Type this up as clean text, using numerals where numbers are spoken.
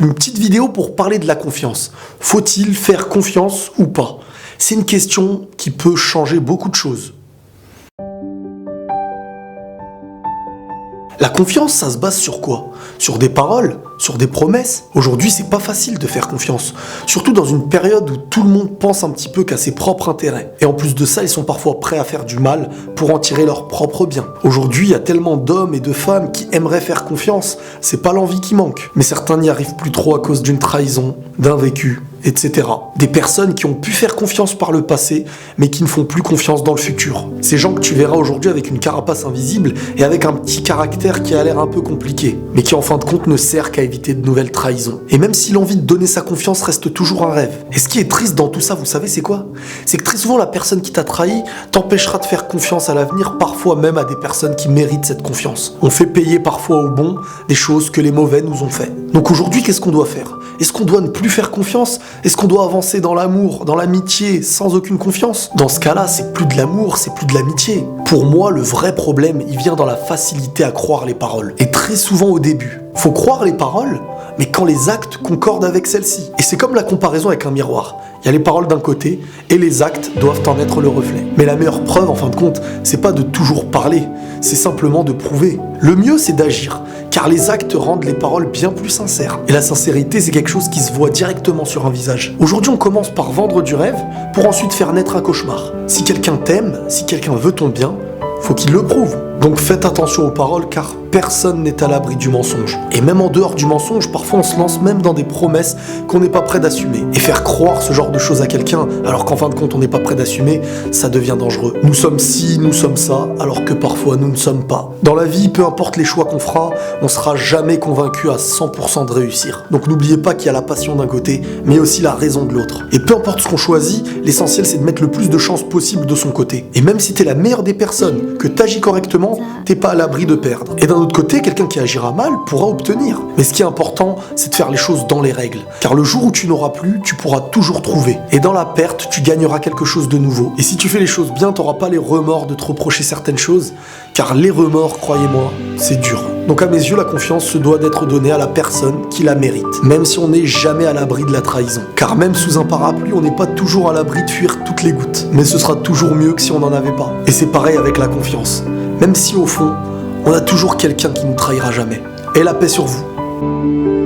Une petite vidéo pour parler de la confiance. Faut-il faire confiance ou pas? C'est une question qui peut changer beaucoup de choses. La confiance, ça se base sur quoi? Sur des paroles? Sur des promesses? Aujourd'hui, c'est pas facile de faire confiance. Surtout dans une période où tout le monde pense un petit peu qu'à ses propres intérêts. Et en plus de ça, ils sont parfois prêts à faire du mal pour en tirer leur propre bien. Aujourd'hui, il y a tellement d'hommes et de femmes qui aimeraient faire confiance. C'est pas l'envie qui manque. Mais certains n'y arrivent plus trop à cause d'une trahison, d'un vécu, etc. Des personnes qui ont pu faire confiance par le passé, mais qui ne font plus confiance dans le futur. Ces gens que tu verras aujourd'hui avec une carapace invisible et avec un petit caractère qui a l'air un peu compliqué, mais qui en fin de compte ne sert qu'à éviter de nouvelles trahisons. Et même si l'envie de donner sa confiance reste toujours un rêve. Et ce qui est triste dans tout ça, vous savez c'est quoi? C'est que très souvent la personne qui t'a trahi t'empêchera de faire confiance à l'avenir, parfois même à des personnes qui méritent cette confiance. On fait payer parfois aux bons des choses que les mauvais nous ont fait. Donc aujourd'hui, qu'est-ce qu'on doit faire? Est-ce qu'on doit ne plus faire confiance? Est-ce qu'on doit avancer dans l'amour, dans l'amitié, sans aucune confiance? Dans ce cas-là, c'est plus de l'amour, c'est plus de l'amitié. Pour moi, le vrai problème, il vient dans la facilité à croire les paroles. Et très souvent au début. Faut croire les paroles, mais quand les actes concordent avec celles-ci. Et c'est comme la comparaison avec un miroir. Il y a les paroles d'un côté, et les actes doivent en être le reflet. Mais la meilleure preuve, en fin de compte, c'est pas de toujours parler, c'est simplement de prouver. Le mieux, c'est d'agir, car les actes rendent les paroles bien plus sincères. Et la sincérité, c'est quelque chose qui se voit directement sur un visage. Aujourd'hui, on commence par vendre du rêve, pour ensuite faire naître un cauchemar. Si quelqu'un t'aime, si quelqu'un veut ton bien, faut qu'il le prouve. Donc faites attention aux paroles, car personne n'est à l'abri du mensonge. Et même en dehors du mensonge, parfois on se lance même dans des promesses qu'on n'est pas prêt d'assumer. Et faire croire ce genre de choses à quelqu'un, alors qu'en fin de compte on n'est pas prêt d'assumer, ça devient dangereux. Nous sommes ci, nous sommes ça, alors que parfois nous ne sommes pas. Dans la vie, peu importe les choix qu'on fera, on sera jamais convaincu à 100% de réussir. Donc n'oubliez pas qu'il y a la passion d'un côté, mais aussi la raison de l'autre. Et peu importe ce qu'on choisit, l'essentiel c'est de mettre le plus de chances possible de son côté. Et même si t'es la meilleure des personnes, que t'agis correctement, t'es pas à l'abri de perdre. Et d'un autre côté, quelqu'un qui agira mal pourra obtenir. Mais ce qui est important, c'est de faire les choses dans les règles. Car le jour où tu n'auras plus, tu pourras toujours trouver. Et dans la perte, tu gagneras quelque chose de nouveau. Et si tu fais les choses bien, t'auras pas les remords de te reprocher certaines choses. Car les remords, croyez-moi, c'est dur. Donc à mes yeux, la confiance se doit d'être donnée à la personne qui la mérite. Même si on n'est jamais à l'abri de la trahison. Car même sous un parapluie, on n'est pas toujours à l'abri de fuir toutes les gouttes. Mais ce sera toujours mieux que si on n'en avait pas. Et c'est pareil avec la confiance. Même si au fond, on a toujours quelqu'un qui ne trahira jamais. Et la paix sur vous.